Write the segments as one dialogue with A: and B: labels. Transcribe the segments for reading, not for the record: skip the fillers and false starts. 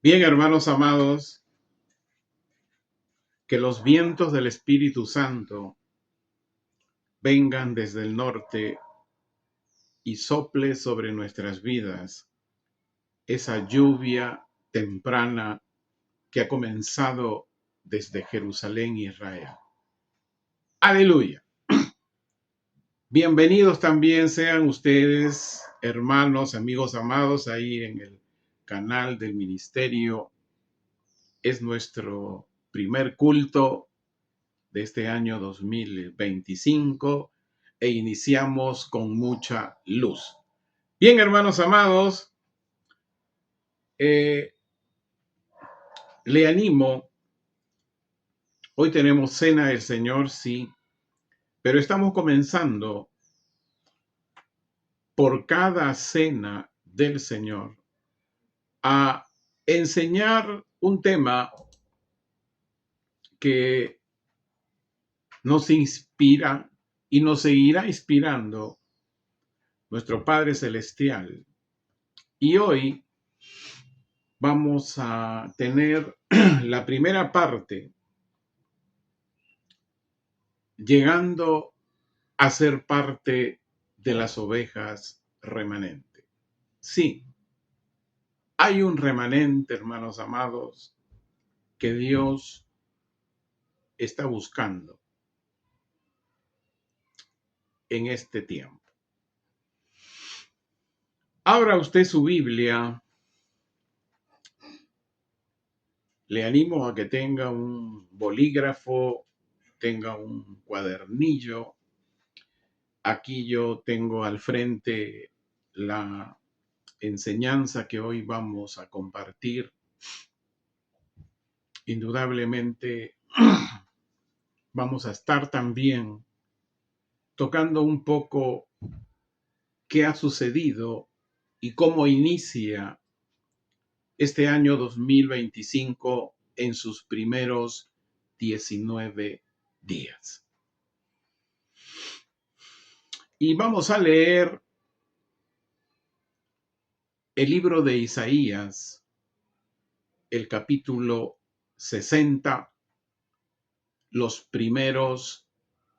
A: Bien, hermanos amados, que los vientos del Espíritu Santo vengan desde el norte y sople sobre nuestras vidas esa lluvia temprana que ha comenzado desde Jerusalén, Israel. Aleluya. Bienvenidos también sean ustedes, hermanos, amigos amados, ahí en el canal del ministerio. Es nuestro primer culto de este año 2025 e iniciamos con mucha luz. Bien, hermanos amados, le animo, hoy tenemos cena del Señor, sí, pero estamos comenzando por cada cena del Señor a enseñar un tema que nos inspira y nos seguirá inspirando nuestro Padre Celestial. Y hoy vamos a tener la primera parte, llegando a ser parte de las ovejas remanente. Sí, hay un remanente, hermanos amados, que Dios está buscando en este tiempo. Abra usted su Biblia. Le animo a que tenga un bolígrafo, tenga un cuadernillo. Aquí yo tengo al frente la enseñanza que hoy vamos a compartir. Indudablemente vamos a estar también tocando un poco qué ha sucedido y cómo inicia este año 2025 en sus primeros 19 días. Y vamos a leer el libro de Isaías, el capítulo 60, los primeros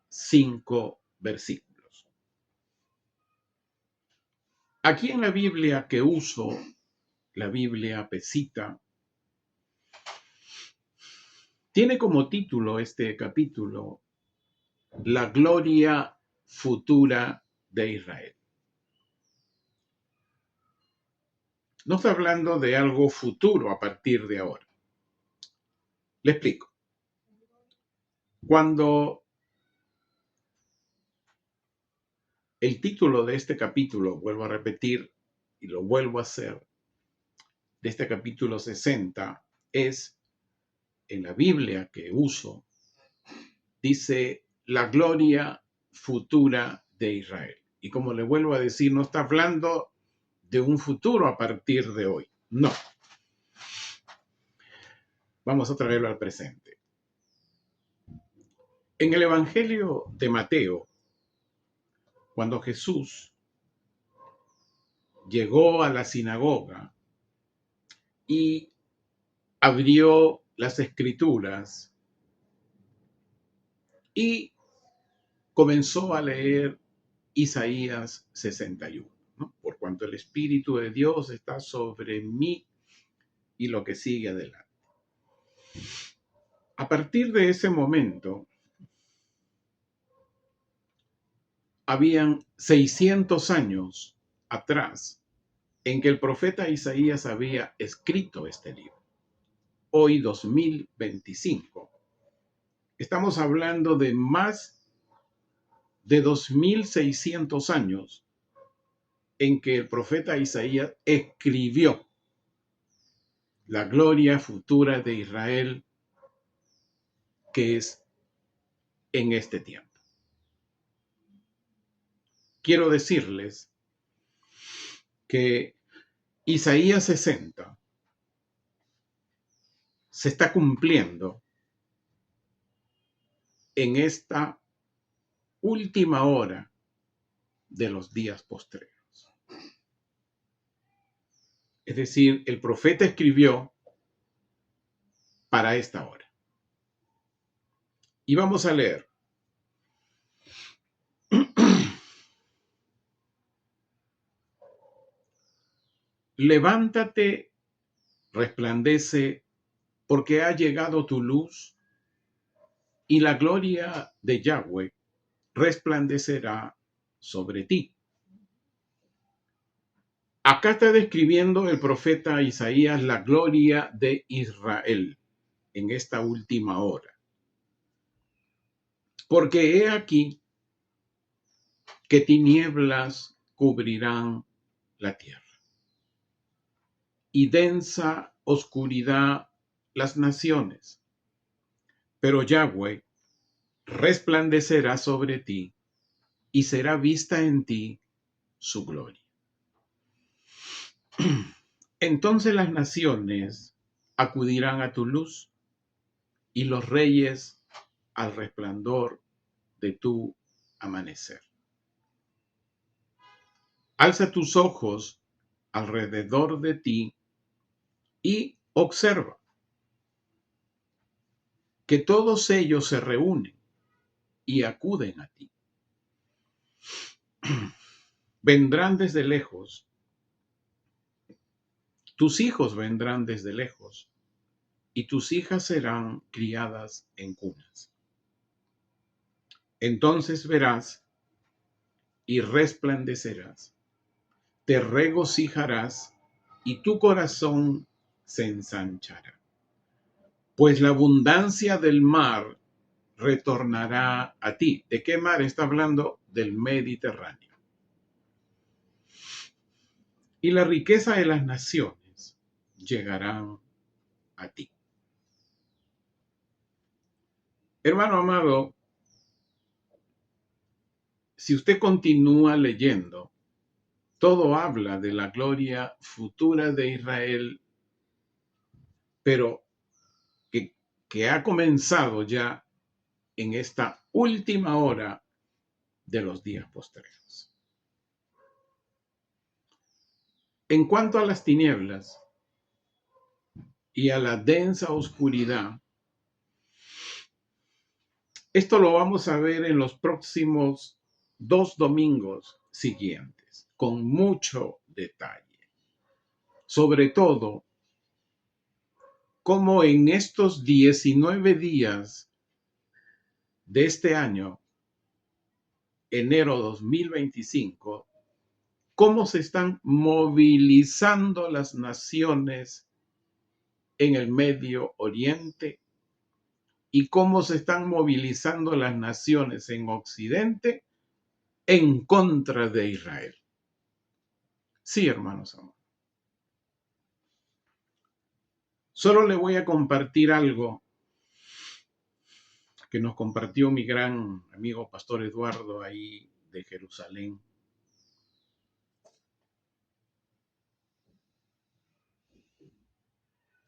A: 5 versículos. Aquí en la Biblia que uso, la Biblia Pesita, tiene como título este capítulo La gloria futura de Israel. No está hablando de algo futuro a partir de ahora. Le explico. Cuando el título de este capítulo, vuelvo a repetir y lo vuelvo a hacer, de este capítulo 60, es en la Biblia que uso, dice la gloria futura de Israel. Y como le vuelvo a decir, no está hablando de un futuro a partir de hoy. No. Vamos a traerlo al presente. En el Evangelio de Mateo, cuando Jesús llegó a la sinagoga y abrió las escrituras y comenzó a leer Isaías 61, ¿no? Por cuanto el Espíritu de Dios está sobre mí y lo que sigue adelante. A partir de ese momento, habían 600 años atrás en que el profeta Isaías había escrito este libro. Hoy, 2025, estamos hablando de más de 2600 años en que el profeta Isaías escribió la gloria futura de Israel, que es en este tiempo. Quiero decirles que Isaías 60 se está cumpliendo en esta última hora de los días postreros. Es decir, el profeta escribió para esta hora. Y vamos a leer. Levántate, resplandece, porque ha llegado tu luz y la gloria de Yahweh resplandecerá sobre ti. Acá está describiendo el profeta Isaías la gloria de Israel en esta última hora. Porque he aquí que tinieblas cubrirán la tierra y densa oscuridad las naciones. Pero Yahweh resplandecerá sobre ti y será vista en ti su gloria. Entonces las naciones acudirán a tu luz y los reyes al resplandor de tu amanecer. Alza tus ojos alrededor de ti y observa que todos ellos se reúnen y acuden a ti. Vendrán desde lejos, tus hijos vendrán desde lejos y tus hijas serán criadas en cunas. Entonces verás y resplandecerás, te regocijarás y tu corazón se ensanchará. Pues la abundancia del mar retornará a ti. ¿De qué mar está hablando? Del Mediterráneo. Y la riqueza de las naciones llegarán a ti. Hermano amado, si usted continúa leyendo, todo habla de la gloria futura de Israel, pero que ha comenzado ya en esta última hora de los días postreros. En cuanto a las tinieblas y a la densa oscuridad, esto lo vamos a ver en los próximos 2 domingos siguientes, con mucho detalle. Sobre todo, cómo en estos 19 días de este año, enero 2025, cómo se están movilizando las naciones en el Medio Oriente y cómo se están movilizando las naciones en Occidente en contra de Israel. Sí, hermanos amados. Solo le voy a compartir algo que nos compartió mi gran amigo Pastor Eduardo ahí de Jerusalén.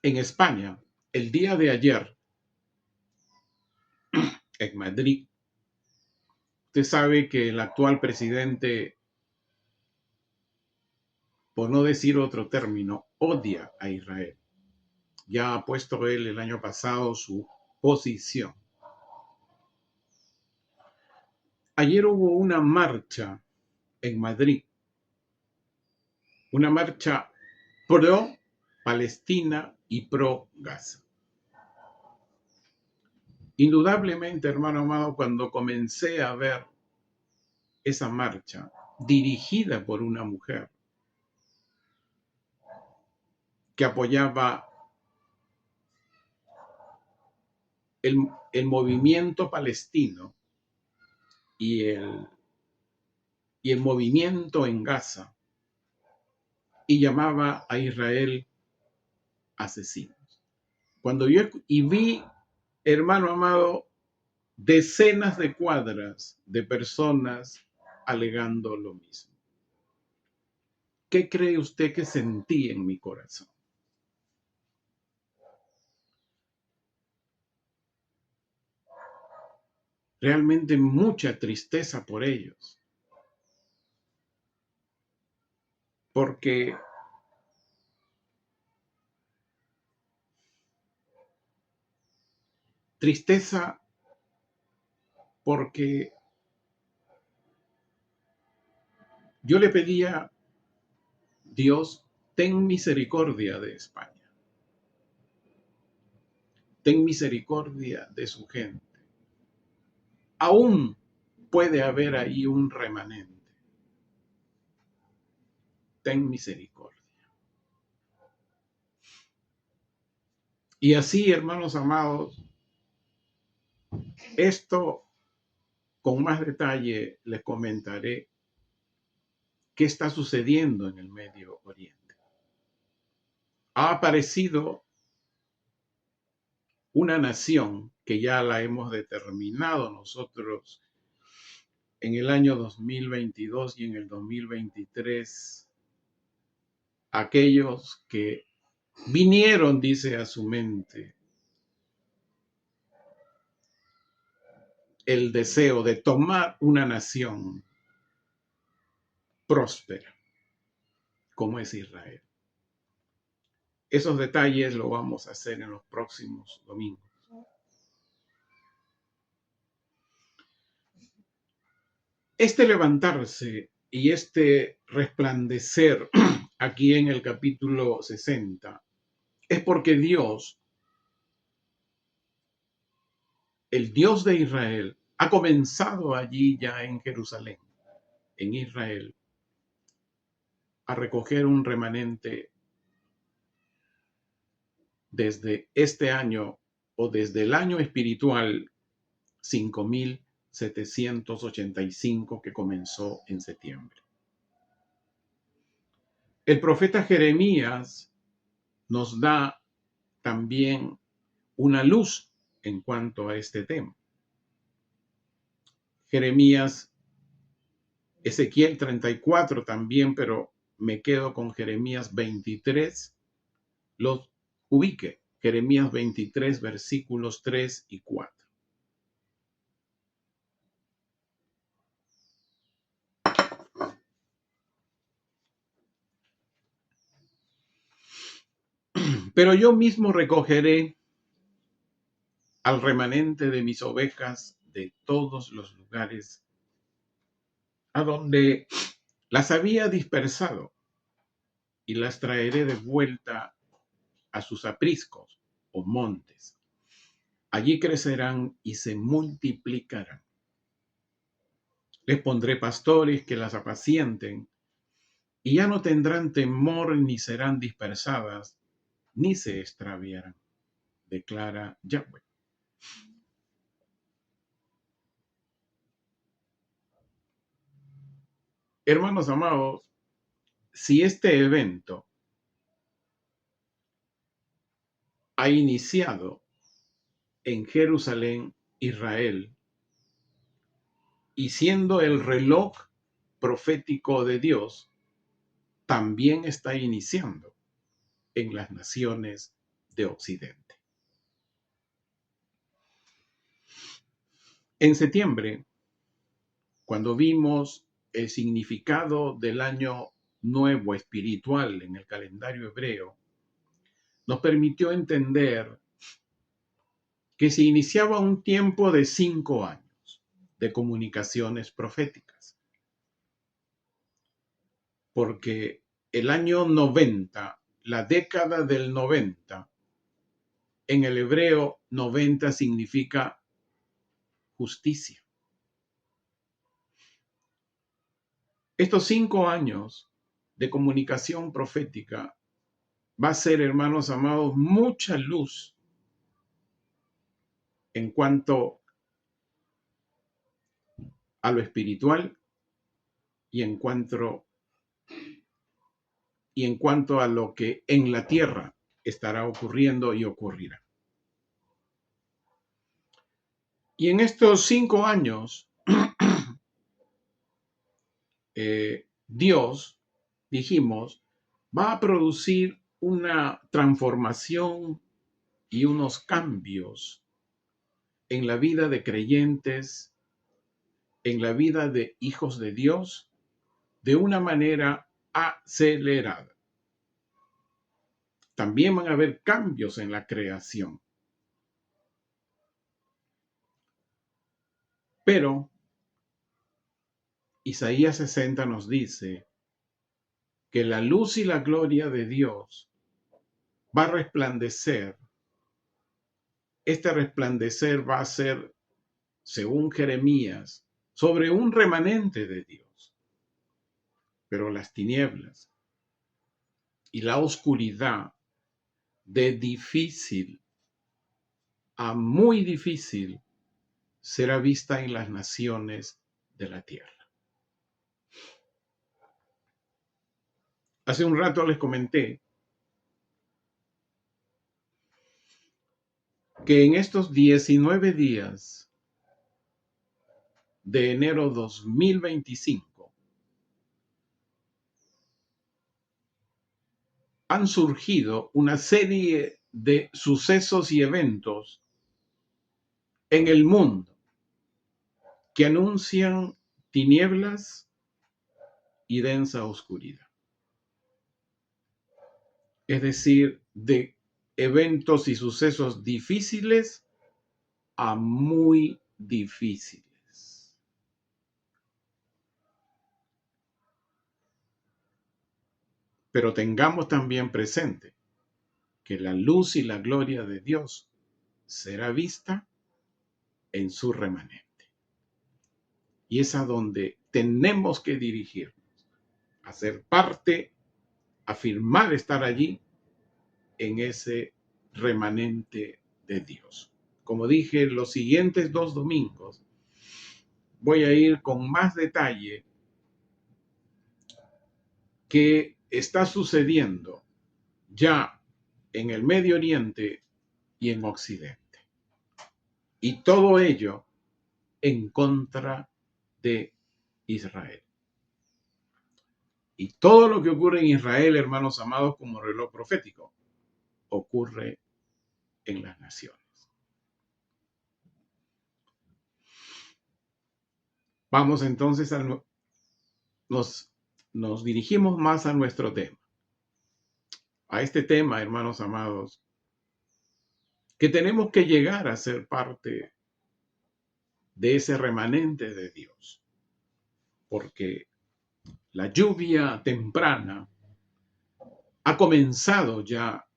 A: En España, el día de ayer, en Madrid, usted sabe que el actual presidente, por no decir otro término, odia a Israel. Ya ha puesto él el año pasado su posición. Ayer hubo una marcha en Madrid, una marcha pro Palestina y pro Gaza. Indudablemente, hermano amado, cuando comencé a ver esa marcha dirigida por una mujer que apoyaba el movimiento palestino y el movimiento en Gaza, y llamaba a Israel asesinos. Cuando yo vi, hermano amado, decenas de cuadras de personas alegando lo mismo. ¿Qué cree usted que sentí en mi corazón? Realmente mucha tristeza por ellos. Porque Tristeza porque yo le pedía, Dios, ten misericordia de España, ten misericordia de su gente. Aún puede haber ahí un remanente. Ten misericordia. Y así, hermanos amados, esto con más detalle les comentaré qué está sucediendo en el Medio Oriente. Ha aparecido una nación que ya la hemos determinado nosotros en el año 2022 y en el 2023, aquellos que vinieron, dice, a su mente el deseo de tomar una nación próspera, como es Israel. Esos detalles lo vamos a hacer en los próximos domingos. Este levantarse y este resplandecer aquí en el capítulo 60 es porque Dios, el Dios de Israel, ha comenzado allí ya en Jerusalén, en Israel, a recoger un remanente desde este año o desde el año espiritual 5785 que comenzó en septiembre. El profeta Jeremías nos da también una luz en cuanto a este tema. Jeremías, Ezequiel 34 también, pero me quedo con Jeremías 23, los ubique. Jeremías 23, versículos 3 y 4. Pero yo mismo recogeré al remanente de mis ovejas de todos los lugares a donde las había dispersado y las traeré de vuelta a sus apriscos o montes. Allí crecerán y se multiplicarán. Les pondré pastores que las apacienten y ya no tendrán temor ni serán dispersadas ni se extraviarán, declara Yahweh. Hermanos amados, si este evento ha iniciado en Jerusalén, Israel, y siendo el reloj profético de Dios, también está iniciando en las naciones de Occidente. En septiembre, cuando vimos el significado del año nuevo espiritual en el calendario hebreo, nos permitió entender que se iniciaba un tiempo de 5 años de comunicaciones proféticas. Porque el año 90, la década del 90, en el hebreo 90 significa justicia. Estos 5 años de comunicación profética va a ser, hermanos amados, mucha luz en cuanto a lo espiritual y en cuanto a lo que en la tierra estará ocurriendo y ocurrirá. Y en estos 5 años, Dios, dijimos, va a producir una transformación y unos cambios en la vida de creyentes, en la vida de hijos de Dios, de una manera acelerada. También van a haber cambios en la creación. Pero Isaías 60 nos dice que la luz y la gloria de Dios va a resplandecer. Este resplandecer va a ser, según Jeremías, sobre un remanente de Dios. Pero las tinieblas y la oscuridad, de difícil a muy difícil, será vista en las naciones de la tierra. Hace un rato les comenté que en estos 19 días de enero 2025 han surgido una serie de sucesos y eventos en el mundo que anuncian tinieblas y densa oscuridad. Es decir, de eventos y sucesos difíciles a muy difíciles. Pero tengamos también presente que la luz y la gloria de Dios será vista en su remanente. Y es a donde tenemos que dirigirnos, a ser parte, afirmar estar allí en ese remanente de Dios. Como dije, los siguientes 2 domingos voy a ir con más detalle qué está sucediendo ya en el Medio Oriente y en Occidente. Y todo ello en contra de Israel. Y todo lo que ocurre en Israel, hermanos amados, como reloj profético, ocurre en las naciones. Vamos entonces nos dirigimos más a nuestro tema. A este tema, hermanos amados, que tenemos que llegar a ser parte de ese remanente de Dios. Porque la lluvia temprana ha comenzado ya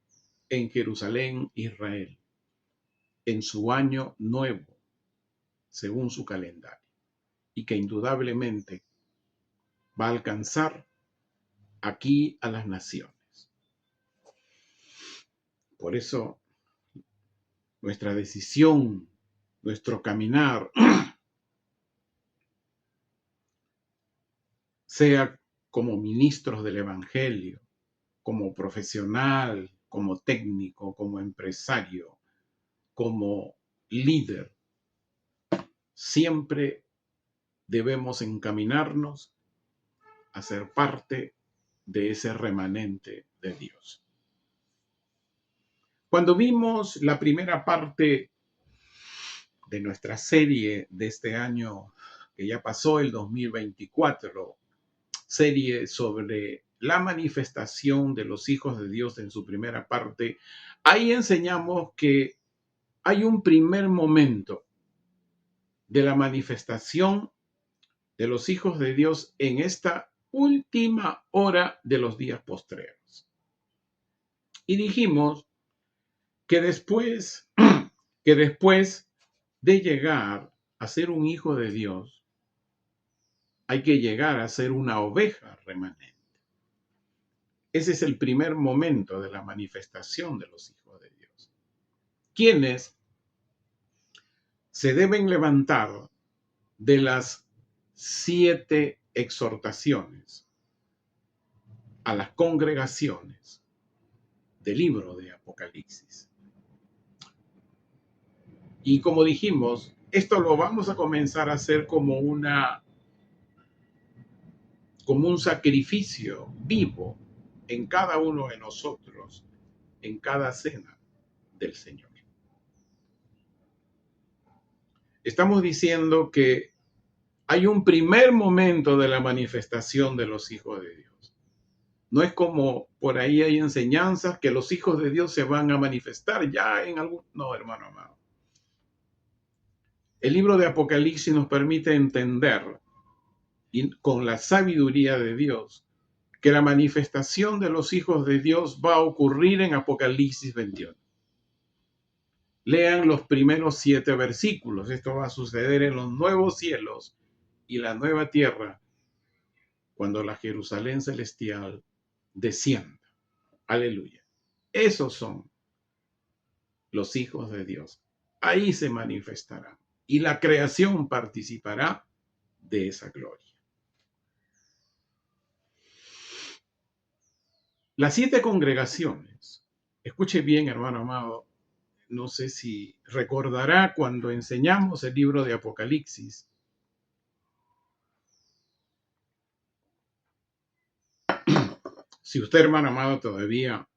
A: en Jerusalén, Israel, en su año nuevo, según su calendario, y que indudablemente va a alcanzar aquí a las naciones. Por eso, nuestra decisión, nuestro caminar, sea como ministros del Evangelio, como profesional, como técnico, como empresario, como líder, siempre debemos encaminarnos a ser parte de ese remanente de Dios. Cuando vimos la primera parte de nuestra serie de este año que ya pasó, el 2024, serie sobre la manifestación de los hijos de Dios en su primera parte, ahí enseñamos que hay un primer momento de la manifestación de los hijos de Dios en esta última hora de los días postreros. Y dijimos que después de llegar a ser un hijo de Dios, hay que llegar a ser una oveja remanente. Ese es el primer momento de la manifestación de los hijos de Dios, quienes se deben levantar de las 7 exhortaciones a las congregaciones del libro de Apocalipsis. Y como dijimos, esto lo vamos a comenzar a hacer como un sacrificio vivo en cada uno de nosotros, en cada cena del Señor. Estamos diciendo que hay un primer momento de la manifestación de los hijos de Dios. No es como por ahí hay enseñanzas que los hijos de Dios se van a manifestar ya en algún... No, hermano amado. El libro de Apocalipsis nos permite entender, y con la sabiduría de Dios, que la manifestación de los hijos de Dios va a ocurrir en Apocalipsis 21. Lean los primeros 7 versículos. Esto va a suceder en los nuevos cielos y la nueva tierra, cuando la Jerusalén celestial descienda. Aleluya. Esos son los hijos de Dios. Ahí se manifestarán y la creación participará de esa gloria. Las 7 congregaciones, escuche bien, hermano amado, no sé si recordará cuando enseñamos el libro de Apocalipsis, si usted, hermano amado, todavía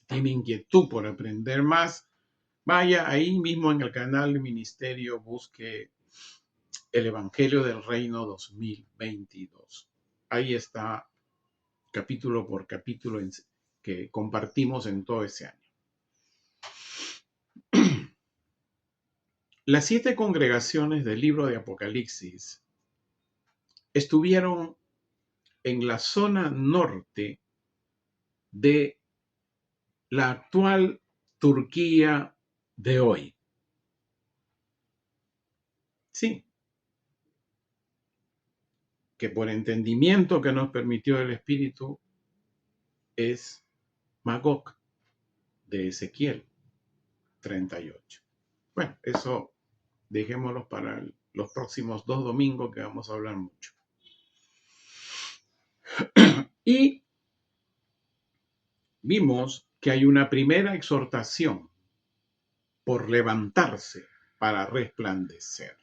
A: tiene inquietud por aprender más, vaya ahí mismo en el canal de Ministerio, busque el Evangelio del Reino 2022. Ahí está, capítulo por capítulo, que compartimos en todo ese año. Las 7 congregaciones del libro de Apocalipsis estuvieron en la zona norte de la actual Turquía de hoy. Sí, que por entendimiento que nos permitió el Espíritu es Magog de Ezequiel 38. Bueno, eso dejémoslo para los próximos 2 domingos, que vamos a hablar mucho. Y vimos que hay una primera exhortación por levantarse para resplandecer.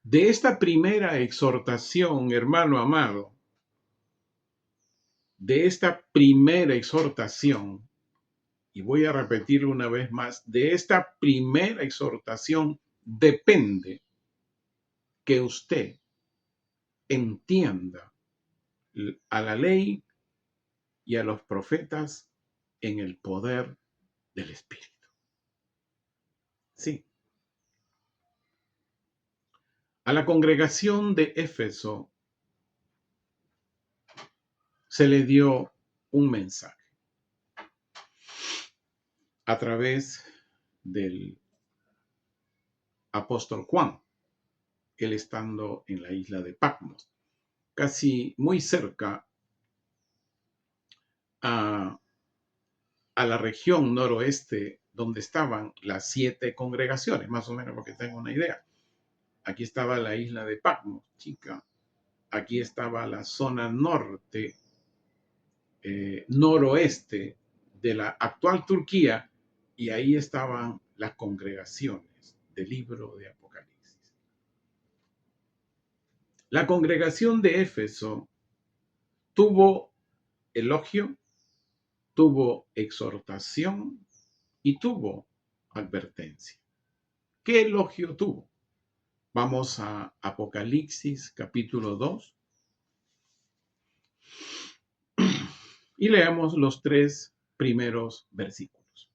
A: De esta primera exhortación, hermano amado, de esta primera exhortación, y voy a repetirlo una vez más, de esta primera exhortación depende que usted entienda a la ley y a los profetas en el poder del Espíritu. Sí. A la congregación de Éfeso se le dio un mensaje a través del apóstol Juan, él estando en la isla de Patmos, casi muy cerca a la región noroeste donde estaban las 7 congregaciones, más o menos, porque tengo una idea. Aquí estaba la isla de Patmos, chica. Aquí estaba la zona norte, noroeste de la actual Turquía, y ahí estaban las congregaciones del libro de Apocalipsis. La congregación de Éfeso tuvo elogio, tuvo exhortación y tuvo advertencia. ¿Qué elogio tuvo? Vamos a Apocalipsis capítulo 2 y leamos los 3 primeros versículos.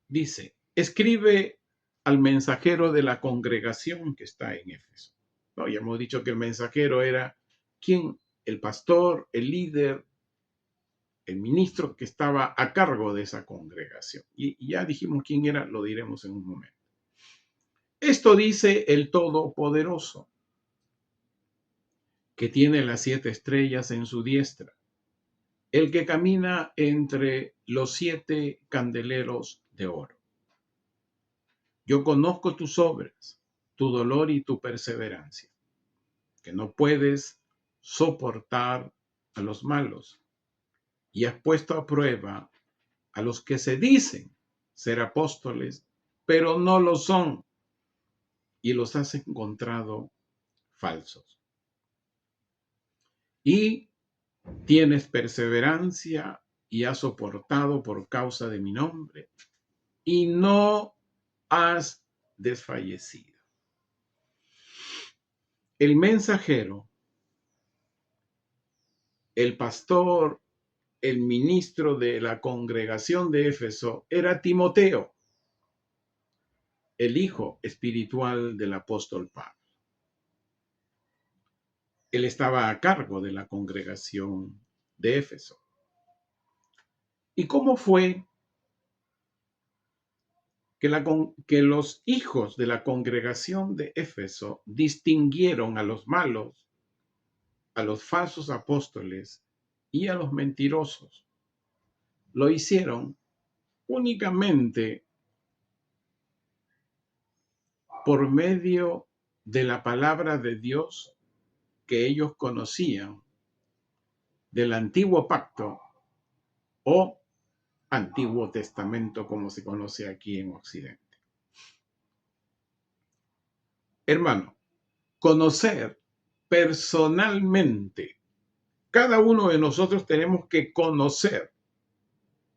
A: Dice, escribe al mensajero de la congregación que está en Éfeso. No, ya hemos dicho que el mensajero era ¿quién? El pastor, el líder, el ministro que estaba a cargo de esa congregación. Y ya dijimos quién era, lo diremos en un momento. Esto dice el Todopoderoso, que tiene las 7 estrellas en su diestra, el que camina entre los 7 candeleros de oro. Yo conozco tus obras, tu dolor y tu perseverancia, que no puedes soportar a los malos, y has puesto a prueba a los que se dicen ser apóstoles, pero no lo son, y los has encontrado falsos. Y tienes perseverancia y has soportado por causa de mi nombre, y no has desfallecido. El mensajero, el pastor, el ministro de la congregación de Éfeso era Timoteo. el hijo espiritual del apóstol Pablo. Él estaba a cargo de la congregación de Éfeso. ¿Y cómo fue que los hijos de la congregación de Éfeso distinguieron a los malos, a los falsos apóstoles y a los mentirosos? Lo hicieron únicamente por medio de la palabra de Dios que ellos conocían del Antiguo Pacto o Antiguo Testamento, como se conoce aquí en Occidente. Hermano, conocer personalmente, cada uno de nosotros tenemos que conocer,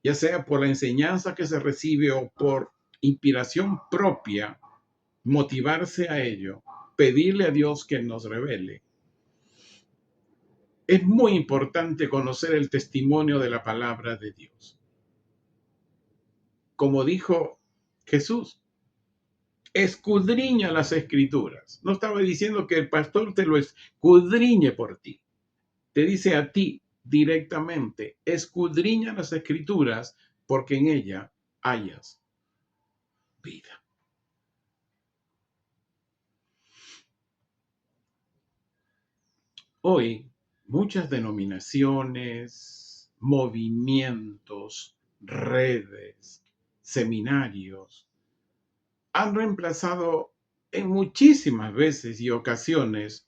A: ya sea por la enseñanza que se recibe o por inspiración propia, motivarse a ello, pedirle a Dios que nos revele. Es muy importante conocer el testimonio de la palabra de Dios. Como dijo Jesús, escudriña las escrituras. No estaba diciendo que el pastor te lo escudriñe por ti. Te dice a ti directamente, escudriña las escrituras porque en ella hayas vida. Hoy, muchas denominaciones, movimientos, redes, seminarios han reemplazado en muchísimas veces y ocasiones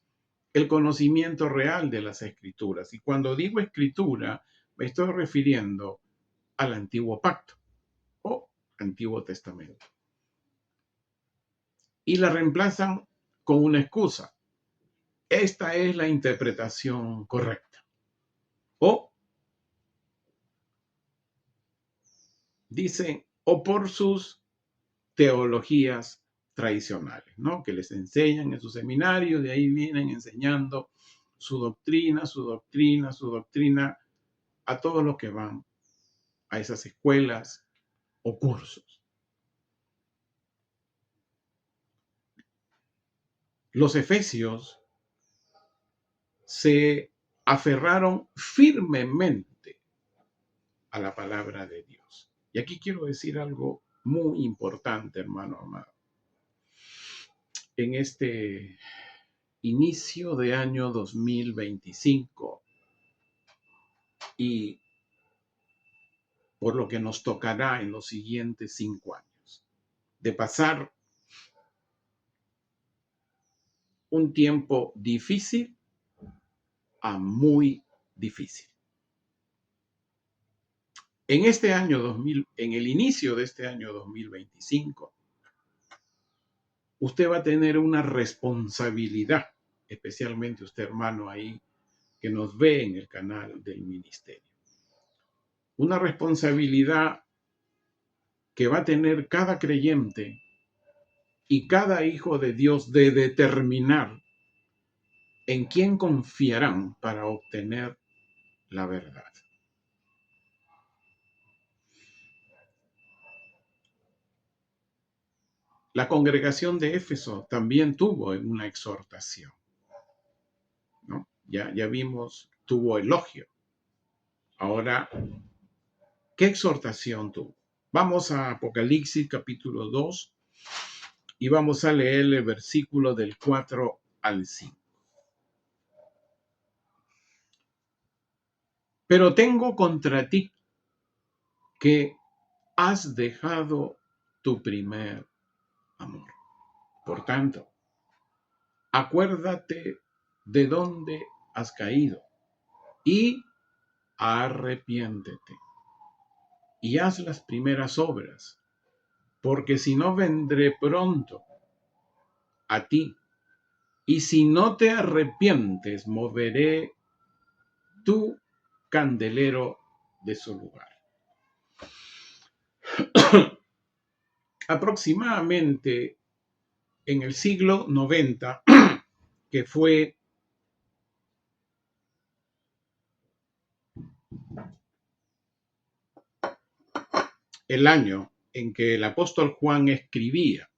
A: el conocimiento real de las escrituras. Y cuando digo escritura, me estoy refiriendo al Antiguo Pacto o Antiguo Testamento. Y la reemplazan con una excusa. Esta es la interpretación correcta. O dicen, o por sus teologías tradicionales, ¿no? Que les enseñan en sus seminarios, de ahí vienen enseñando su doctrina a todos los que van a esas escuelas o cursos. Los efesios se aferraron firmemente a la palabra de Dios. Y aquí quiero decir algo muy importante, hermano amado. En este inicio de año 2025 y por lo que nos tocará en los siguientes 5 años, de pasar un tiempo difícil a muy difícil. En este año 2000, en el inicio de este año 2025, usted va a tener una responsabilidad, especialmente usted, hermano, ahí que nos ve en el canal del ministerio. Una responsabilidad que va a tener cada creyente y cada hijo de Dios de determinar en quién confiarán para obtener la verdad. La congregación de Éfeso también tuvo una exhortación, ¿no? Ya vimos, tuvo elogio. Ahora, ¿qué exhortación tuvo? Vamos a Apocalipsis capítulo 2 y vamos a leer el versículo del 4 al 5. Pero tengo contra ti que has dejado tu primer amor. Por tanto, acuérdate de dónde has caído y arrepiéntete y haz las primeras obras, porque si no vendré pronto a ti, y si no te arrepientes, moveré tu candelero de su lugar. Aproximadamente en el siglo 90, que fue el año en que el apóstol Juan escribía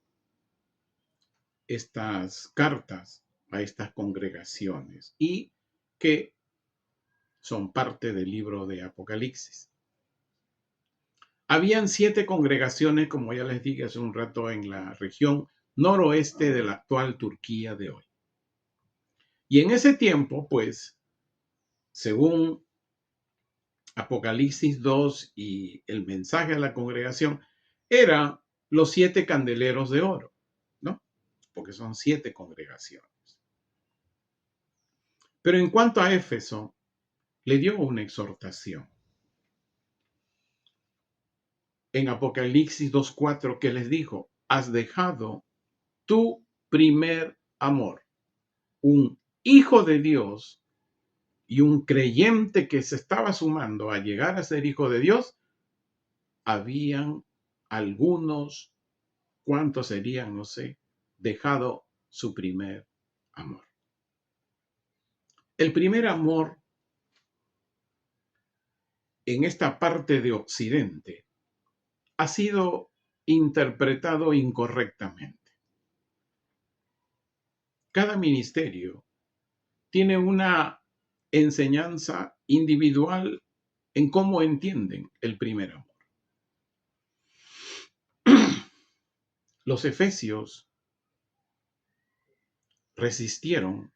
A: estas cartas a estas congregaciones y que son parte del libro de Apocalipsis. Habían 7 congregaciones, como ya les dije hace un rato, en la región noroeste de la actual Turquía de hoy. Y en ese tiempo, pues, según Apocalipsis 2 y el mensaje a la congregación, eran los 7 candeleros de oro, ¿no? Porque son 7 congregaciones. Pero en cuanto a Éfeso, le dio una exhortación. En Apocalipsis 2:4 que les dijo, has dejado tu primer amor. Un hijo de Dios y un creyente que se estaba sumando a llegar a ser hijo de Dios, habían algunos, ¿cuántos serían? No sé, dejado su primer amor. El primer amor en esta parte de Occidente ha sido interpretado incorrectamente. Cada ministerio tiene una enseñanza individual en cómo entienden el primer amor. Los efesios resistieron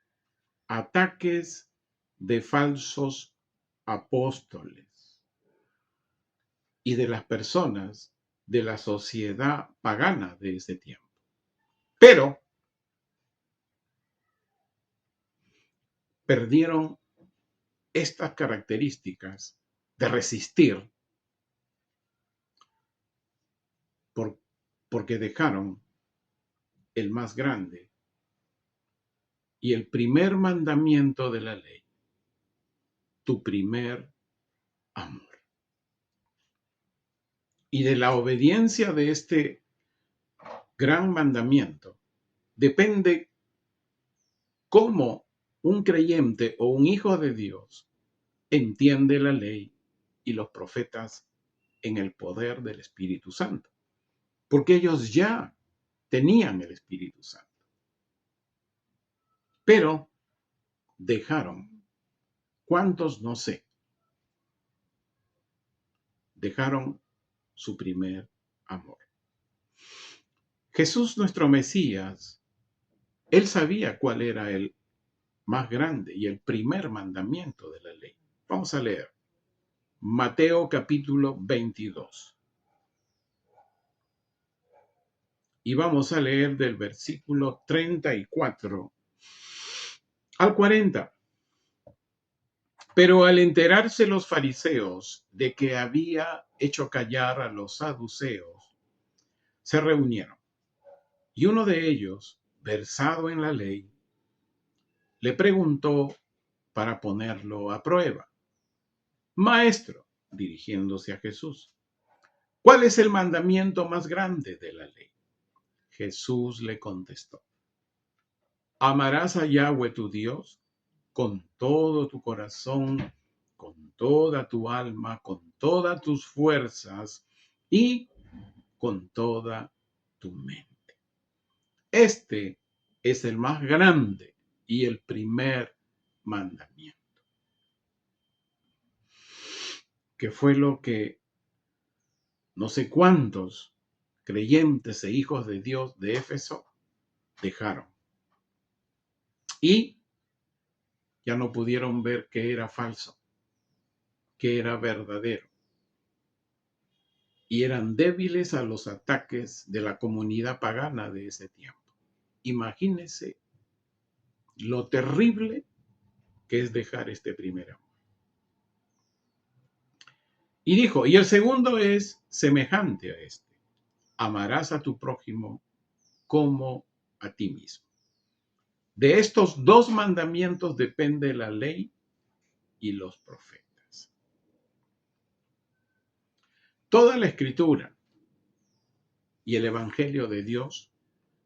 A: ataques de falsos apóstoles y de las personas de la sociedad pagana de ese tiempo. Pero perdieron estas características de resistir porque dejaron el más grande y el primer mandamiento de la ley, tu primer amor. Y de la obediencia de este gran mandamiento depende cómo un creyente o un hijo de Dios entiende la ley y los profetas en el poder del Espíritu Santo. Porque ellos ya tenían el Espíritu Santo. Pero dejaron, ¿cuántos? No sé. Dejaron su primer amor. Jesús, nuestro Mesías, él sabía cuál era el más grande y el primer mandamiento de la ley. Vamos a leer Mateo capítulo 22. Y vamos a leer del versículo 34 al 40. Pero al enterarse los fariseos de que había hecho callar a los saduceos, se reunieron. Y uno de ellos, versado en la ley, le preguntó para ponerlo a prueba: Maestro, dirigiéndose a Jesús, ¿cuál es el mandamiento más grande de la ley? Jesús le contestó: amarás a Yahweh tu Dios con todo tu corazón, con toda tu alma, con todas tus fuerzas y con toda tu mente. Este es el más grande y el primer mandamiento. Que fue lo que no sé cuántos creyentes e hijos de Dios de Éfeso dejaron. Y ya no pudieron ver que era falso, que era verdadero. Y eran débiles a los ataques de la comunidad pagana de ese tiempo. Imagínense lo terrible que es dejar este primer amor. Y dijo, y el segundo es semejante a este: amarás a tu prójimo como a ti mismo. De estos 2 mandamientos depende la ley y los profetas. Toda la escritura y el evangelio de Dios,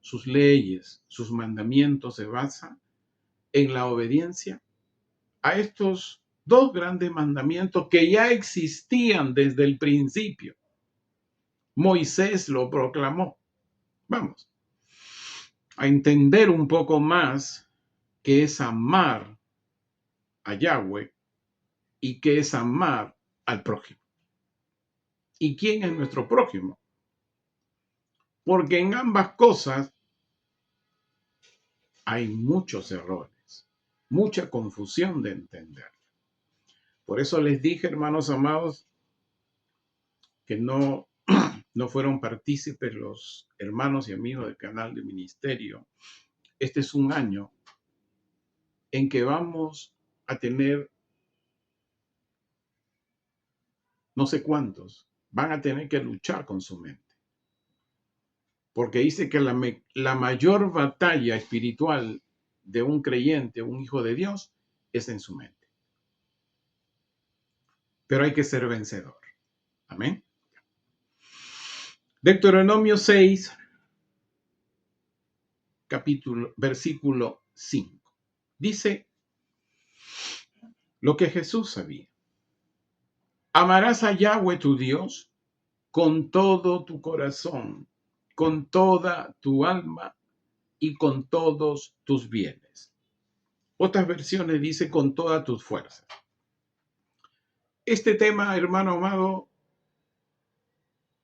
A: sus leyes, sus mandamientos se basan en la obediencia a estos 2 grandes mandamientos que ya existían desde el principio. Moisés lo proclamó. Vamos. a entender un poco más qué es amar a Yahweh y qué es amar al prójimo. ¿Y quién es nuestro prójimo? Porque en ambas cosas hay muchos errores, mucha confusión de entender. Por eso les dije, hermanos amados, que no, no fueron partícipes los hermanos y amigos del canal de ministerio. Este es un año en que vamos a tener, no sé cuántos, van a tener que luchar con su mente. Porque dice que la mayor batalla espiritual de un creyente, un hijo de Dios, es en su mente. Pero hay que ser vencedor. Amén. Deuteronomio 6, versículo 5. Dice lo que Jesús sabía. Amarás a Yahweh tu Dios con todo tu corazón, con toda tu alma y con todos tus bienes. Otras versiones dice con todas tus fuerzas. Este tema, hermano amado,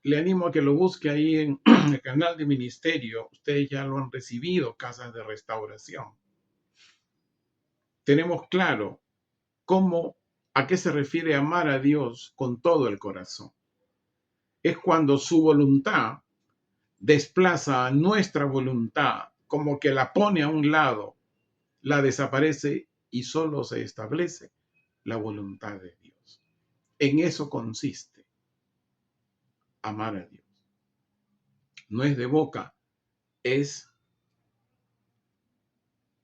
A: le animo a que lo busque ahí en el canal de ministerio. Ustedes ya lo han recibido, Casas de Restauración. Tenemos claro a qué se refiere amar a Dios con todo el corazón. Es cuando su voluntad desplaza a nuestra voluntad, como que la pone a un lado, la desaparece y solo se establece la voluntad de Dios. En eso consiste amar a Dios. No es de boca, es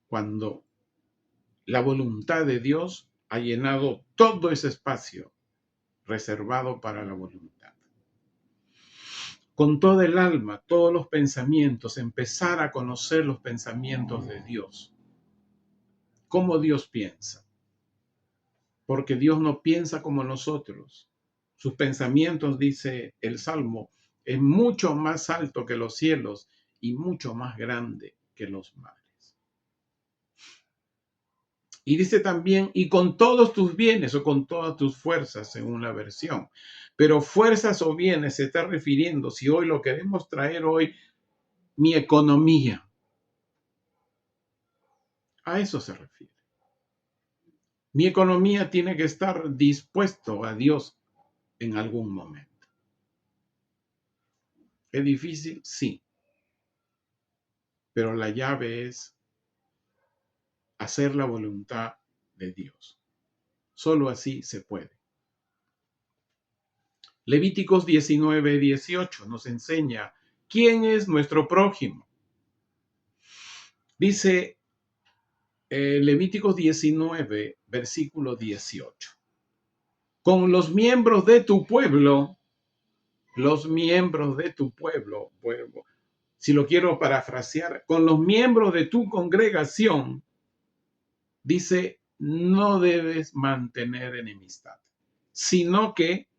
A: cuando la voluntad de Dios ha llenado todo ese espacio reservado para la voluntad. Con toda el alma, todos los pensamientos, empezar a conocer los pensamientos de Dios. ¿Cómo Dios piensa? Porque Dios no piensa como nosotros. Sus pensamientos, dice el Salmo, es mucho más alto que los cielos y mucho más grande que los mares. Y dice también, y con todos tus bienes o con todas tus fuerzas, según la versión. Pero fuerzas o bienes se está refiriendo, si hoy lo queremos traer hoy, mi economía. A eso se refiere. Mi economía tiene que estar dispuesto a Dios en algún momento. ¿Es difícil? Sí. Pero la llave es hacer la voluntad de Dios. Solo así se puede. Levíticos 19:18 nos enseña quién es nuestro prójimo. Dice Levíticos 19, versículo 18. Con los miembros de tu pueblo, si lo quiero parafrasear, con los miembros de tu congregación, dice, no debes mantener enemistad, sino que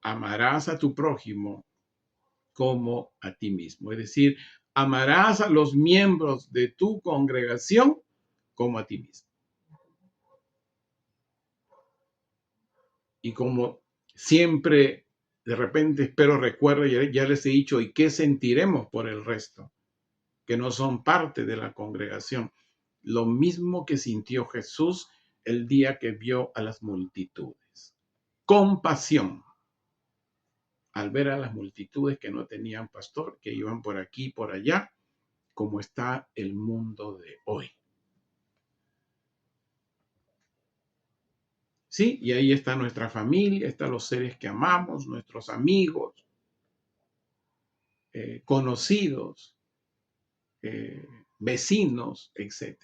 A: amarás a tu prójimo como a ti mismo. Es decir, amarás a los miembros de tu congregación como a ti mismo. Y como siempre, de repente espero recuerde, ya les he dicho, ¿y qué sentiremos por el resto? Que no son parte de la congregación. Lo mismo que sintió Jesús el día que vio a las multitudes. Compasión. Al ver a las multitudes que no tenían pastor, que iban por aquí y por allá, como está el mundo de hoy. Sí, y ahí está nuestra familia, están los seres que amamos, nuestros amigos, conocidos, vecinos, etc.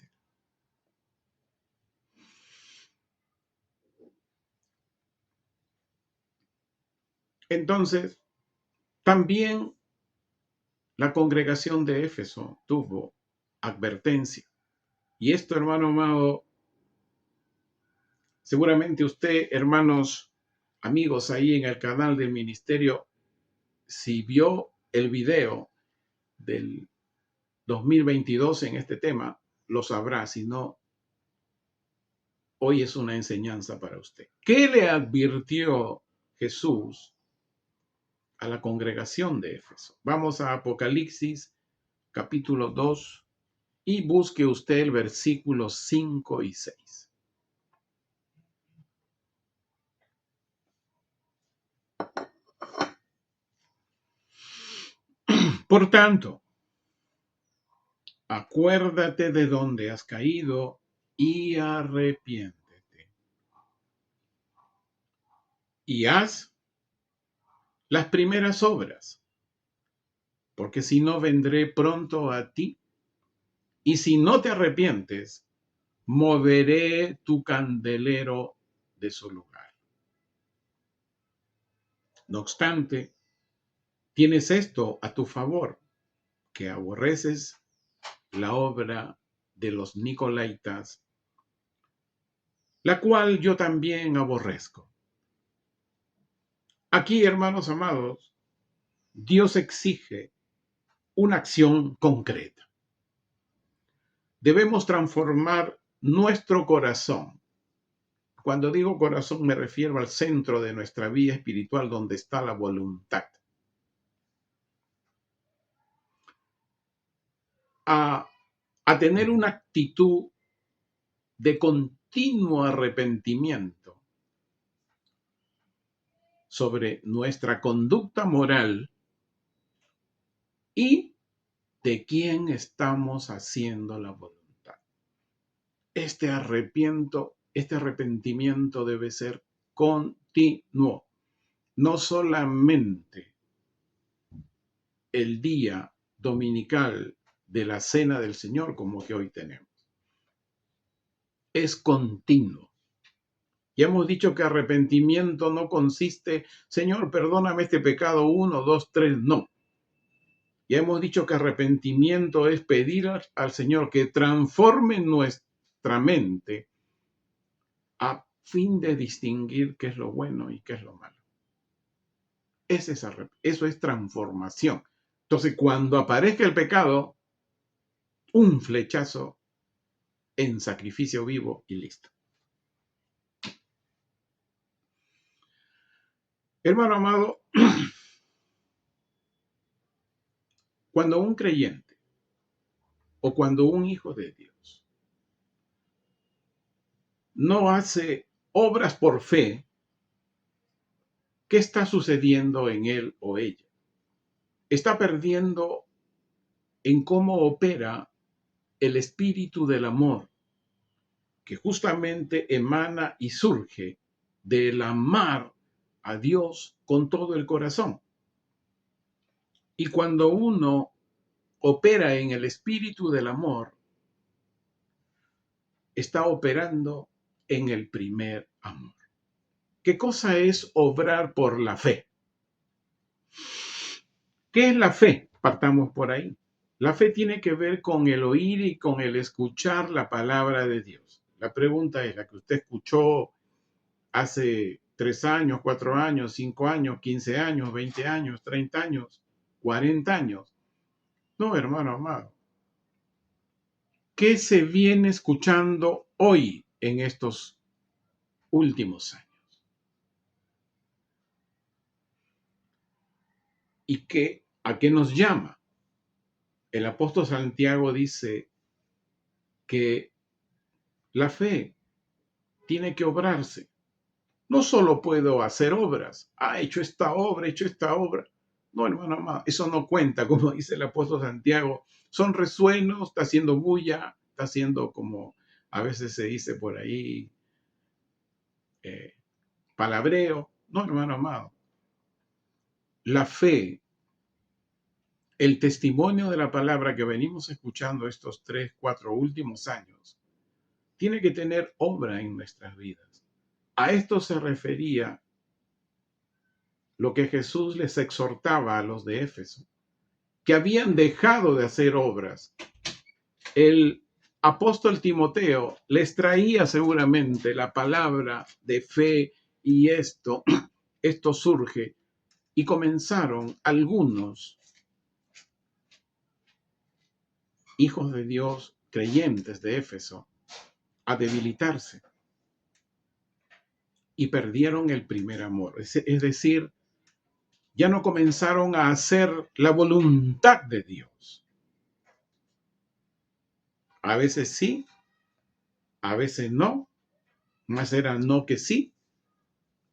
A: Entonces, también la congregación de Éfeso tuvo advertencia. Y esto, hermano amado, seguramente usted, hermanos, amigos ahí en el canal del ministerio, si vio el video del 2022 en este tema, lo sabrá, si no, hoy es una enseñanza para usted. ¿Qué le advirtió Jesús a la congregación de Éfeso? Vamos a Apocalipsis capítulo 2 y busque usted el versículos 5 y 6. Por tanto, acuérdate de dónde has caído y arrepiéntete. Y haz las primeras obras, porque si no vendré pronto a ti, y si no te arrepientes, moveré tu candelero de su lugar. No obstante, tienes esto a tu favor, que aborreces la obra de los Nicolaitas, la cual yo también aborrezco. Aquí, hermanos amados, Dios exige una acción concreta. Debemos transformar nuestro corazón. Cuando digo corazón me refiero al centro de nuestra vida espiritual, donde está la voluntad. A tener una actitud de continuo arrepentimiento sobre nuestra conducta moral y de quién estamos haciendo la voluntad. Este arrepentimiento debe ser continuo, no solamente el día dominical de la Cena del Señor como que hoy tenemos. Es continuo. Ya hemos dicho que arrepentimiento no consiste, Señor, perdóname este pecado 1, 2, 3, no. Ya hemos dicho que arrepentimiento es pedir al Señor que transforme nuestra mente a fin de distinguir qué es lo bueno y qué es lo malo. Eso es transformación. Entonces, cuando aparezca el pecado, un flechazo en sacrificio vivo y listo. Hermano amado, cuando un creyente o cuando un hijo de Dios no hace obras por fe, ¿qué está sucediendo en él o ella? Está perdiendo en cómo opera el espíritu del amor, que justamente emana y surge del amar a Dios con todo el corazón. Y cuando uno opera en el espíritu del amor, está operando en el primer amor. ¿Qué cosa es obrar por la fe? ¿Qué es la fe? Partamos por ahí. La fe tiene que ver con el oír y con el escuchar la palabra de Dios. La pregunta es la que usted escuchó hace 3 años, 4 años, 5 años, 15 años, 20 años, 30 años, 40 años. No, hermano amado. ¿Qué se viene escuchando hoy en estos últimos años? ¿Y a qué nos llama? El apóstol Santiago dice que la fe tiene que obrarse. No solo puedo hacer obras. Hecho esta obra, hecho esta obra. No, hermano amado, eso no cuenta, como dice el apóstol Santiago. Son resuenos, está haciendo bulla, está haciendo como a veces se dice por ahí, palabreo. No, hermano amado. La fe, el testimonio de la palabra que venimos escuchando estos 3, 4 últimos años, tiene que tener obra en nuestras vidas. A esto se refería lo que Jesús les exhortaba a los de Éfeso, que habían dejado de hacer obras. El apóstol Timoteo les traía seguramente la palabra de fe y esto surge y comenzaron algunos hijos de Dios, creyentes de Éfeso, a debilitarse y perdieron el primer amor. Es decir, ya no comenzaron a hacer la voluntad de Dios. A veces sí, a veces no, más era no que sí.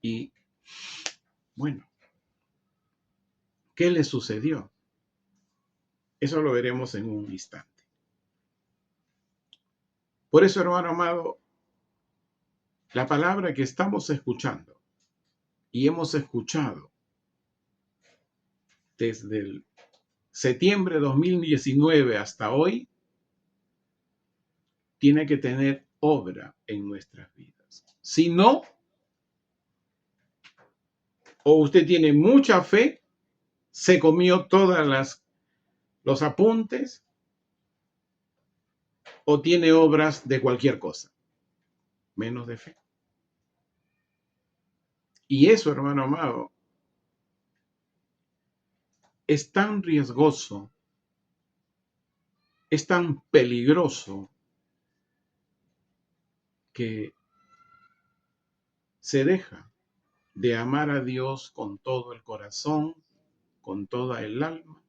A: Y bueno, ¿qué le sucedió? Eso lo veremos en un instante. Por eso, hermano amado, la palabra que estamos escuchando y hemos escuchado desde el septiembre de 2019 hasta hoy, tiene que tener obra en nuestras vidas. Si no, o usted tiene mucha fe, se comió todas los apuntes, o tiene obras de cualquier cosa, menos de fe. Y eso, hermano amado, es tan riesgoso, es tan peligroso, que se deja de amar a Dios con todo el corazón, con toda el alma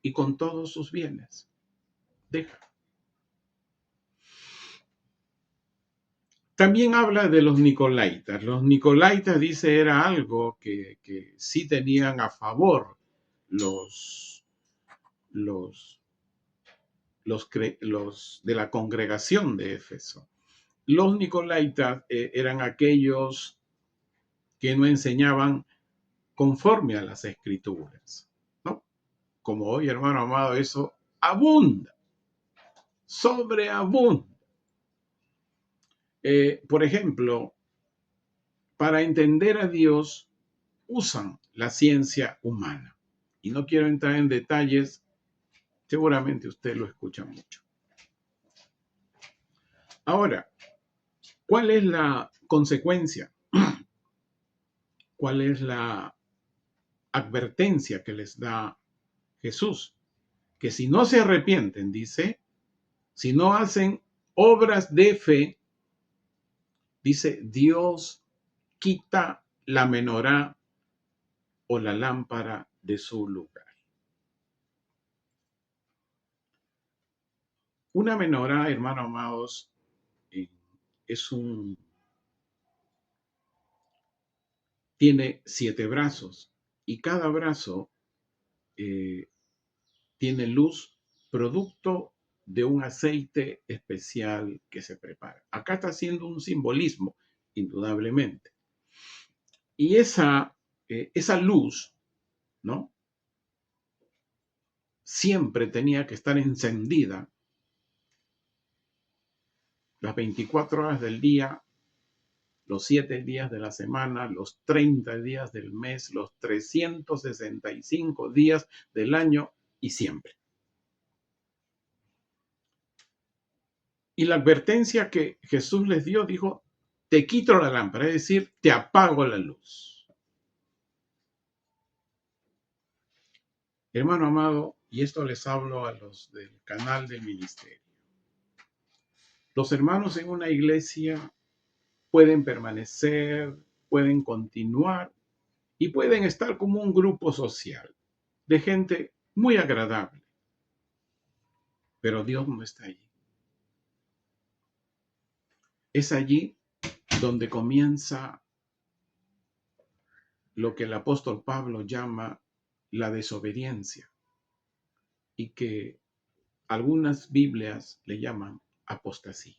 A: y con todos sus bienes. Deja. También habla de los nicolaitas. Los nicolaitas, dice, era algo que sí tenían a favor los de la congregación de Éfeso. Los nicolaitas eran aquellos que no enseñaban conforme a las escrituras, ¿no? Como hoy, hermano amado, eso abunda, sobreabunda. Por ejemplo, para entender a Dios usan la ciencia humana. Y no quiero entrar en detalles, seguramente usted lo escucha mucho. Ahora, ¿cuál es la consecuencia? ¿Cuál es la advertencia que les da Jesús? Que si no se arrepienten, dice, si no hacen obras de fe, dice, Dios quita la menorá o la lámpara de su lugar. Una menorá, hermanos amados, tiene 7 brazos y cada brazo tiene luz producto de un aceite especial que se prepara. Acá está haciendo un simbolismo, indudablemente. Y esa luz, ¿no? Siempre tenía que estar encendida las 24 horas del día, los 7 días de la semana, los 30 días del mes, los 365 días del año y siempre. Y la advertencia que Jesús les dio, dijo, te quito la lámpara, es decir, te apago la luz. Hermano amado, y esto les hablo a los del canal del ministerio. Los hermanos en una iglesia pueden permanecer, pueden continuar y pueden estar como un grupo social de gente muy agradable. Pero Dios no está allí. Es allí donde comienza lo que el apóstol Pablo llama la desobediencia y que algunas Biblias le llaman apostasía.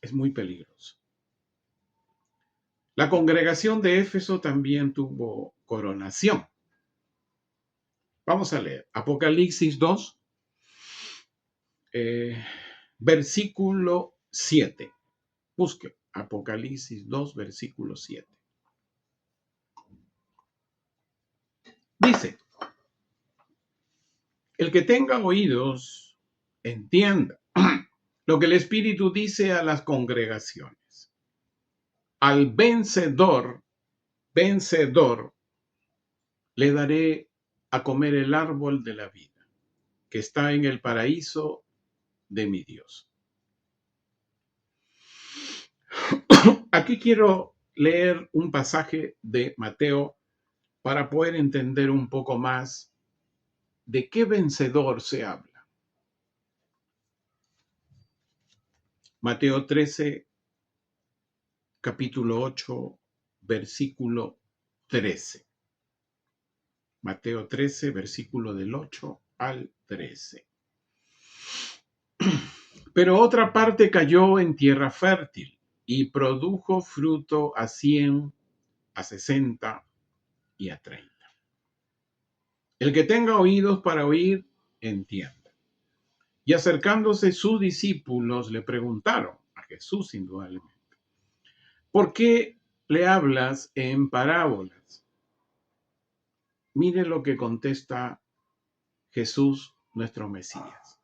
A: Es muy peligroso. La congregación de Éfeso también tuvo coronación. Vamos a leer Apocalipsis 2, versículo 7. Busque Apocalipsis 2, versículo 7. Dice, el que tenga oídos, entienda lo que el Espíritu dice a las congregaciones. Al vencedor, le daré a comer el árbol de la vida, que está en el paraíso de mi Dios. Aquí quiero leer un pasaje de Mateo para poder entender un poco más de qué vencedor se habla. Mateo 13, capítulo 8, versículo 13. Mateo 13, versículo del 8 al 13. Pero otra parte cayó en tierra fértil y produjo fruto a 100, a 60 y a 30. El que tenga oídos para oír, entienda. Y acercándose sus discípulos le preguntaron a Jesús indudablemente, ¿por qué le hablas en parábolas? Mire lo que contesta Jesús, nuestro Mesías.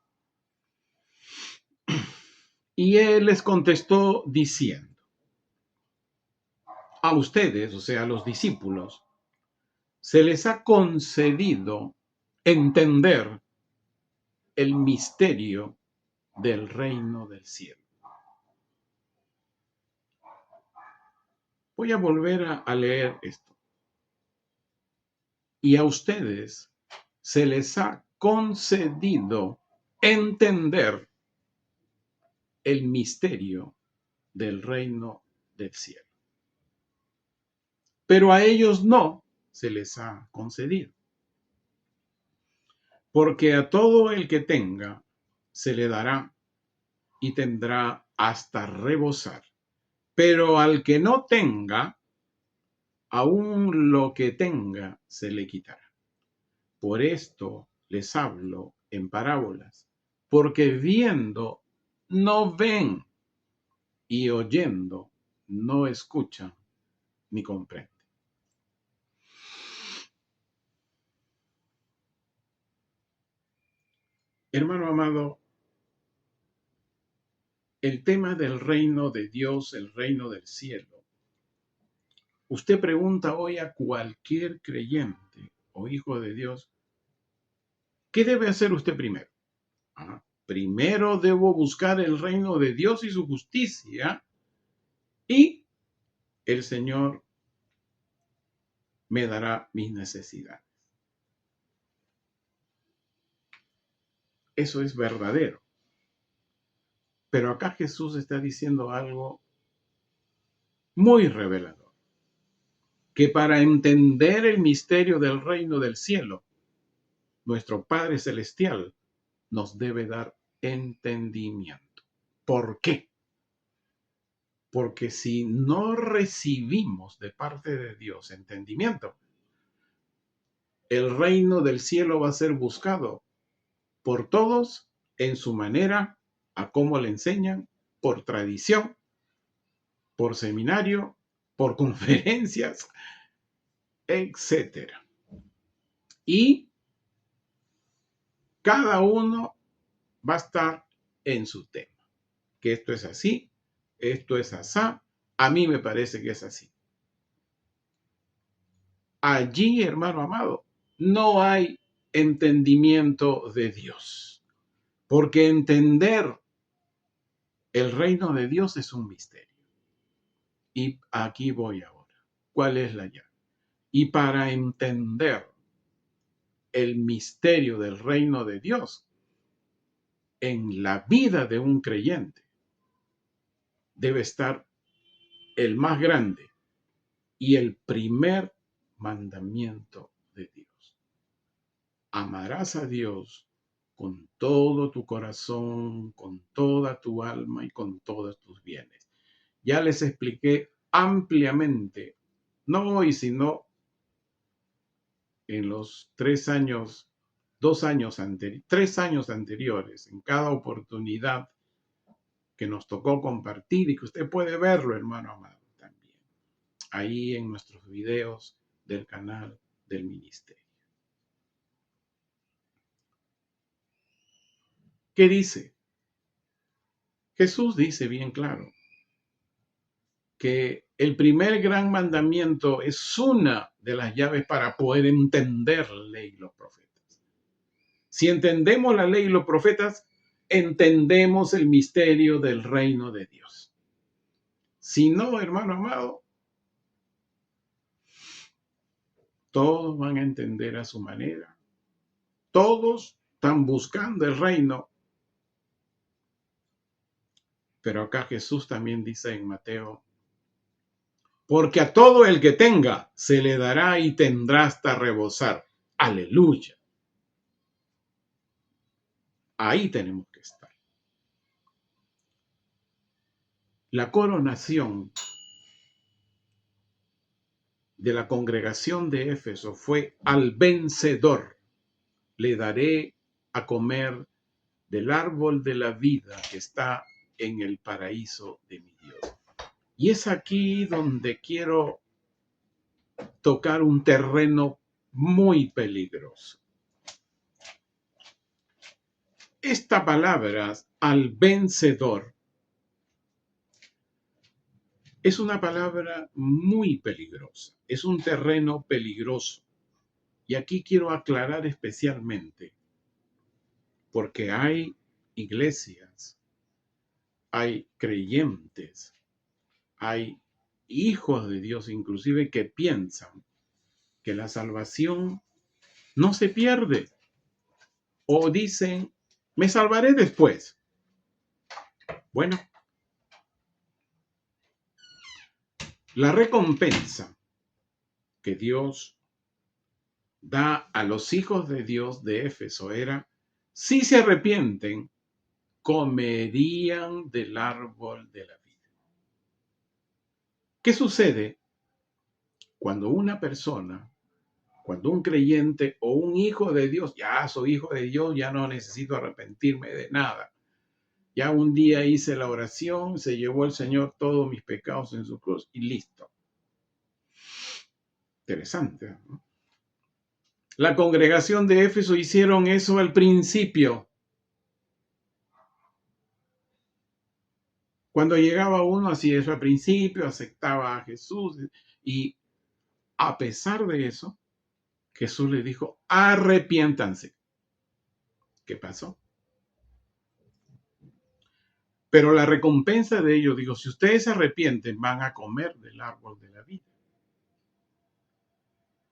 A: Y él les contestó diciendo, a ustedes, o sea, a los discípulos, se les ha concedido entender el misterio del reino del cielo. Voy a volver a leer esto. Y a ustedes se les ha concedido entender el misterio del reino del cielo. Pero a ellos no se les ha concedido. Porque a todo el que tenga se le dará y tendrá hasta rebosar. Pero al que no tenga, aún lo que tenga se le quitará. Por esto les hablo en parábolas, porque viendo no ven y oyendo no escuchan ni comprenden. Hermano amado, el tema del reino de Dios, el reino del cielo, usted pregunta hoy a cualquier creyente o hijo de Dios, ¿qué debe hacer usted primero? Primero debo buscar el reino de Dios y su justicia, y el Señor me dará mis necesidades. Eso es verdadero. Pero acá Jesús está diciendo algo muy revelador, que para entender el misterio del reino del cielo, nuestro Padre Celestial nos debe dar entendimiento. ¿Por qué? Porque si no recibimos de parte de Dios entendimiento, el reino del cielo va a ser buscado por todos en su manera, a cómo le enseñan, por tradición, por seminario, por conferencias, etcétera. Y cada uno va a estar en su tema. Que esto es así, esto es asá, a mí me parece que es así. Allí, hermano amado, no hay entendimiento de Dios. Porque entender el reino de Dios es un misterio. Y aquí voy ahora. ¿Cuál es la llave? Y para entender el misterio del reino de Dios en la vida de un creyente, debe estar el más grande y el primer mandamiento de Dios. Amarás a Dios con todo tu corazón, con toda tu alma y con todos tus bienes. Ya les expliqué ampliamente, no hoy, sino en los 3 años, 3 años anteriores, en cada oportunidad que nos tocó compartir, y que usted puede verlo, hermano amado, también, ahí en nuestros videos del canal del ministerio. ¿Qué dice? Jesús dice bien claro que El primer gran mandamiento es una de las llaves para poder entender la ley y los profetas. Si entendemos la ley y los profetas, entendemos el misterio del reino de Dios. Si no, hermano amado, todos van a entender a su manera. Todos están buscando el reino. Pero acá Jesús también dice en Mateo, porque a todo el que tenga se le dará y tendrá hasta rebosar. Aleluya. Ahí tenemos que estar. La coronación de la congregación de Éfeso fue: al vencedor le daré a comer del árbol de la vida que está en el paraíso de mi Dios. Y es aquí donde quiero tocar un terreno muy peligroso. Esta palabra, al vencedor, es una palabra muy peligrosa, es un terreno peligroso. Y aquí quiero aclarar especialmente, porque hay iglesias, hay creyentes, hay hijos de Dios inclusive que piensan que la salvación no se pierde, o dicen, me salvaré después. Bueno, la recompensa que Dios da a los hijos de Dios de Éfeso era: si se arrepienten, comerían del árbol de la vida. ¿Qué sucede cuando una persona, cuando un creyente o un hijo de Dios, ya soy hijo de Dios, ya no necesito arrepentirme de nada? Ya un día hice la oración, se llevó el Señor todos mis pecados en su cruz y listo. Interesante, ¿no? La congregación de Éfeso hicieron eso al principio. Cuando llegaba uno, hacía eso al principio, aceptaba a Jesús, y a pesar de eso, Jesús le dijo, arrepiéntanse. ¿Qué pasó? Pero la recompensa de ellos, digo, si ustedes se arrepienten, van a comer del árbol de la vida.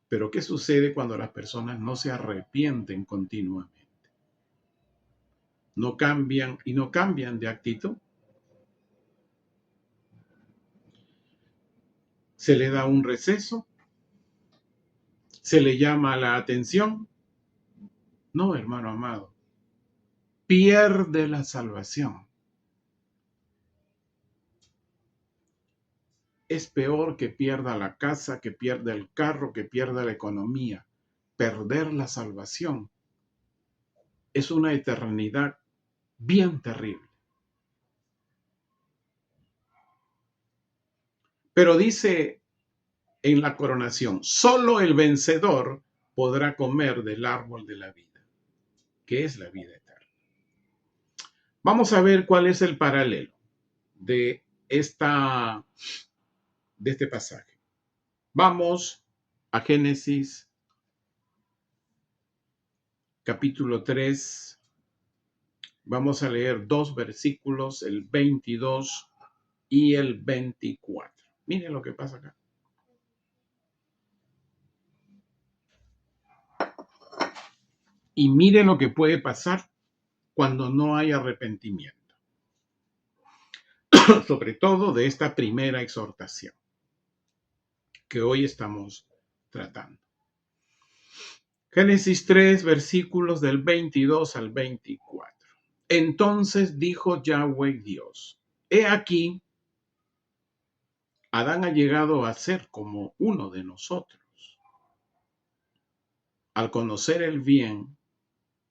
A: Pero ¿qué sucede cuando las personas no se arrepienten continuamente? No cambian y no cambian de actitud. Se le da un receso, se le llama la atención. No, hermano amado, pierde la salvación. Es peor que pierda la casa, que pierda el carro, que pierda la economía. Perder la salvación es una eternidad bien terrible. Pero dice en la coronación, solo el vencedor podrá comer del árbol de la vida, que es la vida eterna. Vamos a ver cuál es el paralelo de este pasaje. Vamos a Génesis capítulo 3. Vamos a leer 2 versículos, el 22 y el 24. Miren lo que pasa acá. Y miren lo que puede pasar cuando no hay arrepentimiento. Sobre todo de esta primera exhortación que hoy estamos tratando. Génesis 3, versículos del 22 al 24. Entonces dijo Yahweh Dios, he aquí, Adán ha llegado a ser como uno de nosotros, al conocer el bien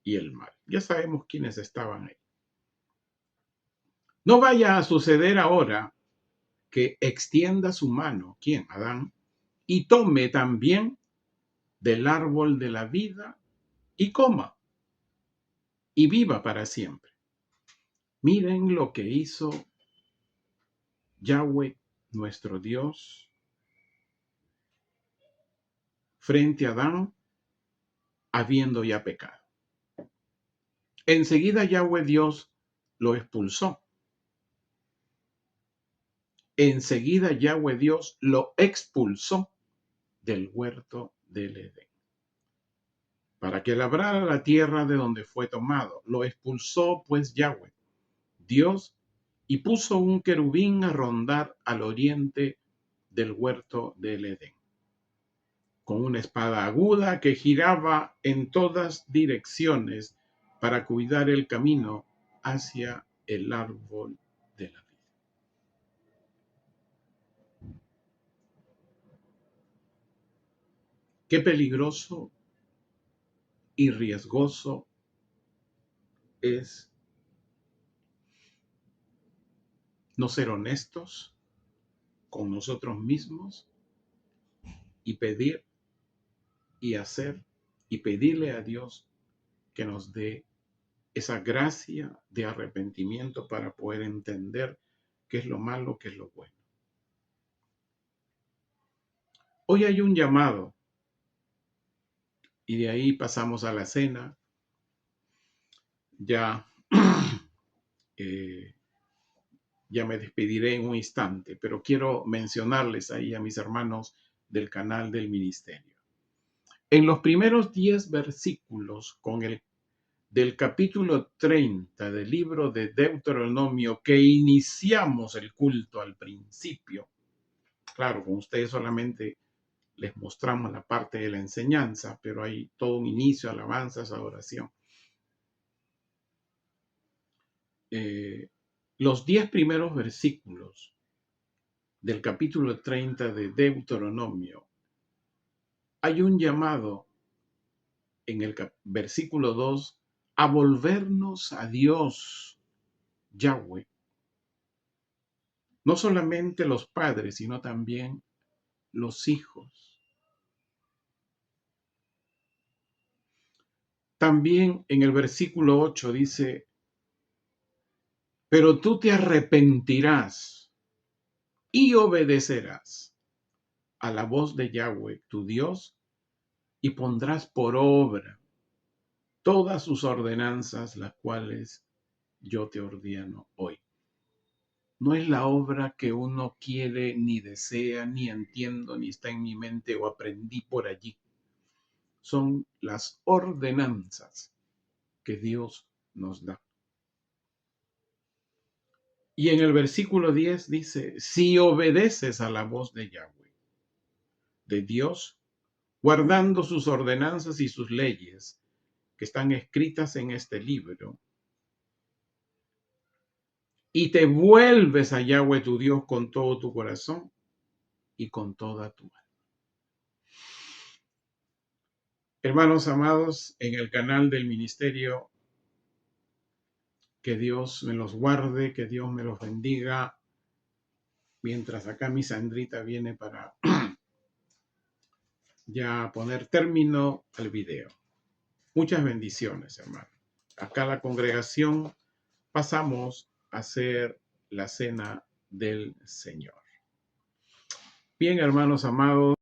A: y el mal. Ya sabemos quiénes estaban ahí. No vaya a suceder ahora que extienda su mano, ¿quién? Adán, y tome también del árbol de la vida y coma y viva para siempre. Miren lo que hizo Yahweh nuestro Dios frente a Adán, habiendo ya pecado. Enseguida Yahweh Dios lo expulsó. Enseguida Yahweh Dios lo expulsó del huerto del Edén, para que labrara la tierra de donde fue tomado. Lo expulsó pues Yahweh Dios y puso un querubín a rondar al oriente del huerto del Edén, con una espada aguda que giraba en todas direcciones para cuidar el camino hacia el árbol de la vida. Qué peligroso y riesgoso es no ser honestos con nosotros mismos y pedir y hacer y pedirle a Dios que nos dé esa gracia de arrepentimiento para poder entender qué es lo malo, qué es lo bueno. Hoy hay un llamado y de ahí pasamos a la cena. Ya, ya me despediré en un instante, pero quiero mencionarles ahí a mis hermanos del canal del ministerio. En los primeros 10 versículos del capítulo 30 del libro de Deuteronomio, que iniciamos el culto al principio, claro, con ustedes solamente les mostramos la parte de la enseñanza, pero hay todo un inicio, alabanzas, adoración. Los 10 primeros versículos del capítulo 30 de Deuteronomio, hay un llamado en el versículo 2 a volvernos a Dios, Yahweh. No solamente los padres, sino también los hijos. También en el versículo 8 dice, pero tú te arrepentirás y obedecerás a la voz de Yahweh, tu Dios, y pondrás por obra todas sus ordenanzas, las cuales yo te ordeno hoy. No es la obra que uno quiere, ni desea, ni entiendo, ni está en mi mente o aprendí por allí. Son las ordenanzas que Dios nos da. Y en el versículo 10 dice, si obedeces a la voz de Yahweh, de Dios, guardando sus ordenanzas y sus leyes que están escritas en este libro, y te vuelves a Yahweh tu Dios con todo tu corazón y con toda tu alma. Hermanos amados, en el canal del ministerio, que Dios me los guarde, que Dios me los bendiga, mientras acá mi Sandrita viene para ya poner término al video. Muchas bendiciones, hermano. Acá la congregación pasamos a hacer la cena del Señor. Bien, hermanos amados.